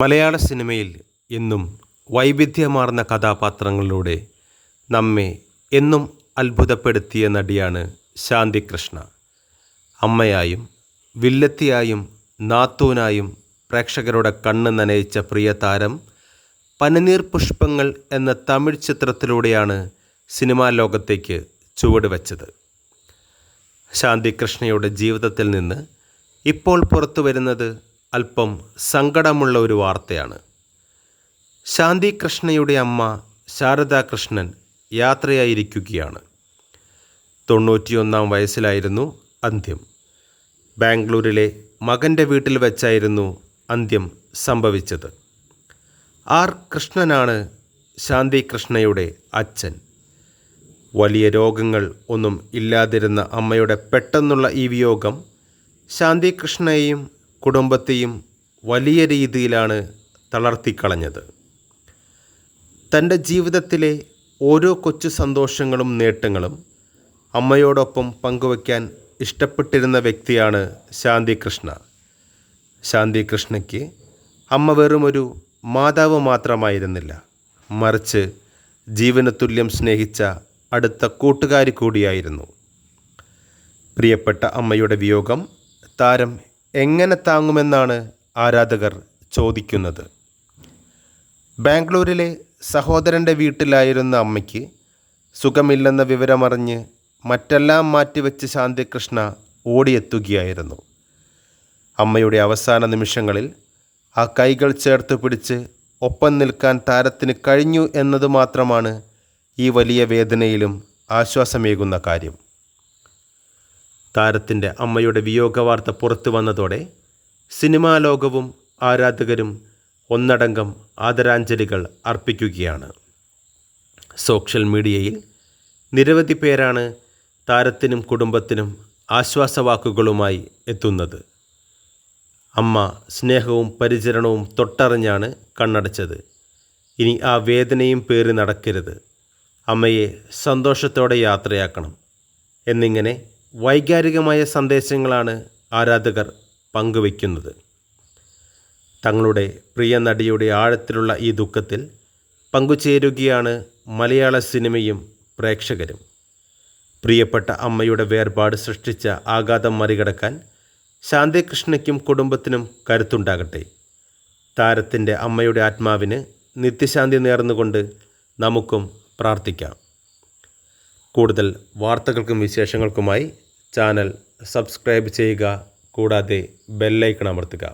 മലയാള സിനിമയിൽ എന്നും വൈവിധ്യമാർന്ന കഥാപാത്രങ്ങളിലൂടെ നമ്മെ എന്നും അത്ഭുതപ്പെടുത്തിയ നടിയാണ് ശാന്തി കൃഷ്ണ. അമ്മയായും വില്ലത്തിയായും നാത്തൂനായും പ്രേക്ഷകരുടെ കണ്ണ് നനയിച്ച പ്രിയ താരം പനിനീർ പുഷ്പങ്ങൾ എന്ന തമിഴ് ചിത്രത്തിലൂടെയാണ് സിനിമാ ലോകത്തേക്ക് ചുവടുവെച്ചത്. ശാന്തി കൃഷ്ണയുടെ ജീവിതത്തിൽ നിന്ന് ഇപ്പോൾ പുറത്തു വരുന്നത് അല്പം സങ്കടമുള്ള ഒരു വാർത്തയാണ്. ശാന്തി കൃഷ്ണയുടെ അമ്മ ശാരദാ കൃഷ്ണൻ യാത്രയായിരിക്കുകയാണ്. 91 വയസ്സിലായിരുന്നു അന്ത്യം. ബാംഗ്ലൂരിലെ മകൻ്റെ വീട്ടിൽ വെച്ചായിരുന്നു അന്ത്യം സംഭവിച്ചത്. ആർ കൃഷ്ണനാണ് ശാന്തി കൃഷ്ണയുടെ അച്ഛൻ. വലിയ രോഗങ്ങൾ ഒന്നും ഇല്ലാതിരുന്ന അമ്മയുടെ പെട്ടെന്നുള്ള ഈ വിയോഗം ശാന്തി കൃഷ്ണയെയും കുടുംബത്തെയും വലിയ രീതിയിലാണ് തളർത്തിക്കളഞ്ഞത്. തൻ്റെ ജീവിതത്തിലെ ഓരോ കൊച്ചു സന്തോഷങ്ങളും നേട്ടങ്ങളും അമ്മയോടൊപ്പം പങ്കുവയ്ക്കാൻ ഇഷ്ടപ്പെട്ടിരുന്ന വ്യക്തിയാണ് ശാന്തി കൃഷ്ണ. ശാന്തി കൃഷ്ണയ്ക്ക് അമ്മ വെറുമൊരു മാതാവ് മാത്രമായിരുന്നില്ല, മറിച്ച് ജീവന് തുല്യം സ്നേഹിച്ച അടുത്ത കൂട്ടുകാരി കൂടിയായിരുന്നു. പ്രിയപ്പെട്ട അമ്മയുടെ വിയോഗം താരം എങ്ങനെ താങ്ങുമെന്നാണ് ആരാധകർ ചോദിക്കുന്നത്. ബാംഗ്ലൂരിലെ സഹോദരൻ്റെ വീട്ടിലായിരുന്ന അമ്മയ്ക്ക് സുഖമില്ലെന്ന വിവരമറിഞ്ഞ് മറ്റെല്ലാം മാറ്റിവെച്ച് ശാന്തി കൃഷ്ണ ഓടിയെത്തുകയായിരുന്നു. അമ്മയുടെ അവസാന നിമിഷങ്ങളിൽ ആ കൈകൾ ചേർത്ത് പിടിച്ച് ഒപ്പം നിൽക്കാൻ താരത്തിന് കഴിഞ്ഞു എന്നത് മാത്രമാണ് ഈ വലിയ വേദനയിലും ആശ്വാസമേകുന്ന കാര്യം. താരത്തിൻ്റെ അമ്മയുടെ വിയോഗവാർത്ത പുറത്തു വന്നതോടെ സിനിമാ ലോകവും ആരാധകരും ഒന്നടങ്കം ആദരാഞ്ജലികൾ അർപ്പിക്കുകയാണ്. സോഷ്യൽ മീഡിയയിൽ നിരവധി പേരാണ് താരത്തിനും കുടുംബത്തിനും ആശ്വാസവാക്കുകളുമായി എത്തുന്നത്. അമ്മ സ്നേഹവും പരിചരണവും തൊട്ടറിഞ്ഞാണ് കണ്ണടച്ചത്. ഇനി ആ വേദനയും പേറി നടക്കരുത്. അമ്മയെ സന്തോഷത്തോടെ യാത്രയാക്കണം എന്നിങ്ങനെ വൈകാരികമായ സന്ദേശങ്ങളാണ് ആരാധകർ പങ്കുവയ്ക്കുന്നത്. തങ്ങളുടെ പ്രിയ നടിയുടെ ആഴത്തിലുള്ള ഈ ദുഃഖത്തിൽ പങ്കുചേരുകയാണ് മലയാള സിനിമയും പ്രേക്ഷകരും. പ്രിയപ്പെട്ട അമ്മയുടെ വേർപാട് സൃഷ്ടിച്ച ആഘാതം മറികടക്കാൻ ശാന്തി കൃഷ്ണയ്ക്കും കുടുംബത്തിനും കരുത്തുണ്ടാകട്ടെ. താരത്തിൻ്റെ അമ്മയുടെ ആത്മാവിന് നിത്യശാന്തി നേർന്നുകൊണ്ട് നമുക്കും പ്രാർത്ഥിക്കാം. കൂടുതൽ വാർത്തകൾക്കും വിശേഷങ്ങൾക്കുമായി ചാനൽ സബ്സ്ക്രൈബ് ചെയ്യുക, കൂടാതെ ബെല്ലൈക്കൺ അമർത്തുക.